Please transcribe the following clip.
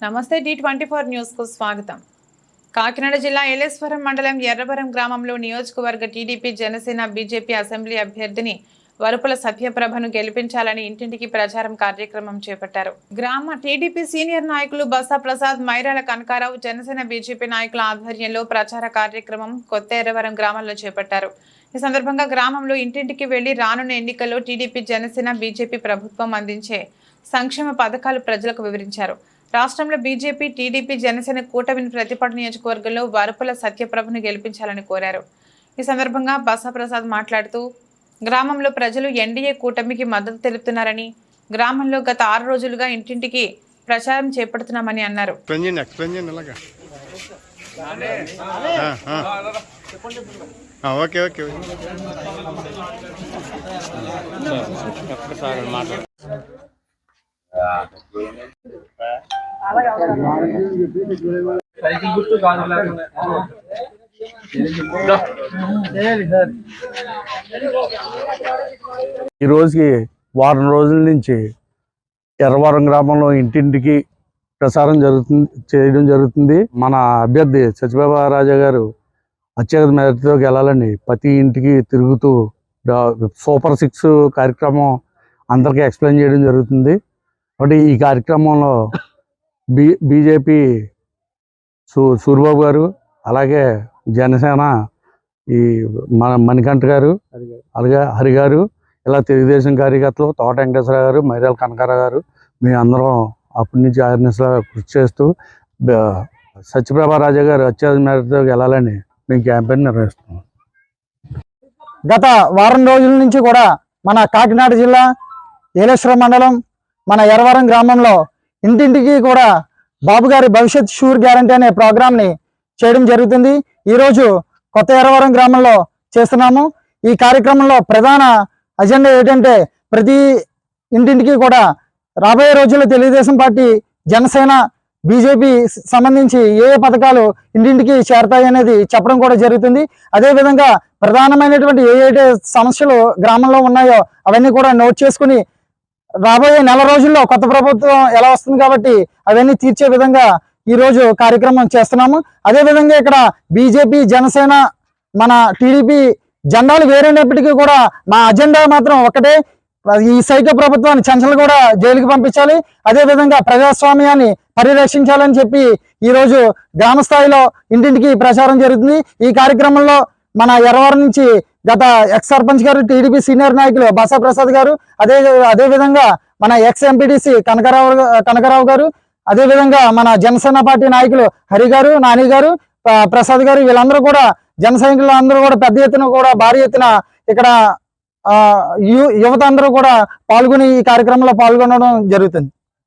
నమస్తే D24 news కు స్వాగతం. కాకినాడ జిల్లా ఏలేశ్వరం మండలం ఎర్రవరం గ్రామంలో నియోజకవర్గ టీడీపీ జనసేన బీజేపీ అసెంబ్లీ అభ్యర్థిని వరుపుల సత్యప్రభను గెలిపించాలని ఇంటింటికి ప్రచారం కార్యక్రమం చేపట్టారు. గ్రామ టీడీపీ సీనియర్ నాయకులు బసా ప్రసాద్, మైరాల కనకారావు, జనసేన బీజేపీ నాయకుల ఆధ్వర్యంలో ప్రచార కార్యక్రమం కొత్త ఎర్రవరం గ్రామంలో చేపట్టారు. ఈ సందర్భంగా గ్రామంలో ఇంటింటికి వెళ్లి రానున్న ఎన్నికల్లో టీడీపీ జనసేన బీజేపీ ప్రభుత్వం అందించే సంక్షేమ పథకాలు ప్రజలకు వివరించారు. రాష్ట్రంలో బీజేపీ, టీడీపీ, జనసేన కూటమిని ప్రతిపాడు నియోజకవర్గంలో వరుపుల సత్యప్రభను గెలిపించాలని కోరారు. ఈ సందర్భంగా బసా ప్రసాద్ మాట్లాడుతూ గ్రామంలో ప్రజలు ఎన్డీఏ కూటమికి మద్దతు తెలుపుతున్నారని, గ్రామంలో గత 6 రోజులుగా ఇంటింటికి ప్రచారం చేపడుతున్నామని అన్నారు. ఈ రోజుకి వారం రోజుల నుంచి ఎర్రవరం గ్రామంలో ఇంటింటికి ప్రసారం చేయడం జరుగుతుంది. మన అభ్యర్థి సత్యబాబా రాజా గారు అత్యధిక మెజార్టీతో గెలాలని ప్రతి ఇంటికి తిరుగుతూ సూపర్ 6 కార్యక్రమం అందరికీ ఎక్స్ప్లెయిన్ చేయడం జరుగుతుంది. కాబట్టి ఈ కార్యక్రమంలో బీజేపీ సూరిబాబు గారు, అలాగే జనసేన ఈ మణికంఠ గారు, అలాగే హరి గారు, ఇలా తెలుగుదేశం కార్యకర్తలు తోట వెంకటేశ్వరరావు గారు, మైరాల కనకారావు గారు, మేము అందరం అప్పటి నుంచి ఆర్ఎన్ఎస్లో కృషి చేస్తూ సత్యప్రభా రాజా గారు అత్యధిక మేరతో గెలాలని మేము క్యాంపెయిన్ నిర్వహిస్తున్నాం. గత వారం రోజుల నుంచి కూడా మన కాకినాడ జిల్లా ఏలేశ్వరం మండలం మన ఎర్రవరం గ్రామంలో ఇంటింటికి కూడా బాబు గారి భవిష్యత్ షూర్ గ్యారంటీ అనే ప్రోగ్రామ్ని చేయడం జరుగుతుంది. ఈరోజు కొత్త ఎర్రవరం గ్రామంలో చేస్తున్నాము. ఈ కార్యక్రమంలో ప్రధాన అజెండా ఏంటంటే ప్రతి ఇంటింటికి కూడా రాబోయే రోజుల్లో తెలుగుదేశం పార్టీ, జనసేన, బీజేపీ సంబంధించి ఏ పథకాలు ఇంటింటికి చేరతాయి అనేది చెప్పడం కూడా జరుగుతుంది. అదేవిధంగా ప్రధానమైనటువంటి ఏ సమస్యలు గ్రామంలో ఉన్నాయో అవన్నీ కూడా నోట్ చేసుకుని రాబోయే నెల రోజుల్లో కొత్త ప్రభుత్వం ఎలా వస్తుంది కాబట్టి అవన్నీ తీర్చే విధంగా ఈరోజు కార్యక్రమం చేస్తున్నాము. అదేవిధంగా ఇక్కడ బీజేపీ, జనసేన, మన టీడీపీ జెండాలు వేరైనప్పటికీ కూడా మా అజెండా మాత్రం ఒకటే, ఈ సైకో ప్రభుత్వాన్ని చంచలు కూడా జైలుకి పంపించాలి, అదేవిధంగా ప్రజాస్వామ్యాన్ని పరిరక్షించాలని చెప్పి ఈరోజు గ్రామ స్థాయిలో ఇంటింటికి ప్రచారం జరుగుతుంది. ఈ కార్యక్రమంలో మన ఎర్రవరం నుంచి గత ఎక్స్ సర్పంచ్ గారు, టీడీపీ సీనియర్ నాయకులు బసా ప్రసాద్ గారు, అదేవిధంగా మన ఎక్స్ ఎంపీటీసీ కనకారావు గారు, అదేవిధంగా మన జనసేన పార్టీ నాయకులు హరి గారు, నాని గారు, ప్రసాద్ గారు, వీళ్ళందరూ కూడా జన సైనికులు అందరూ కూడా పెద్ద ఎత్తున కూడా భారీ ఎత్తున ఇక్కడ యువత అందరూ కూడా పాల్గొని ఈ కార్యక్రమంలో పాల్గొనడం జరుగుతుంది.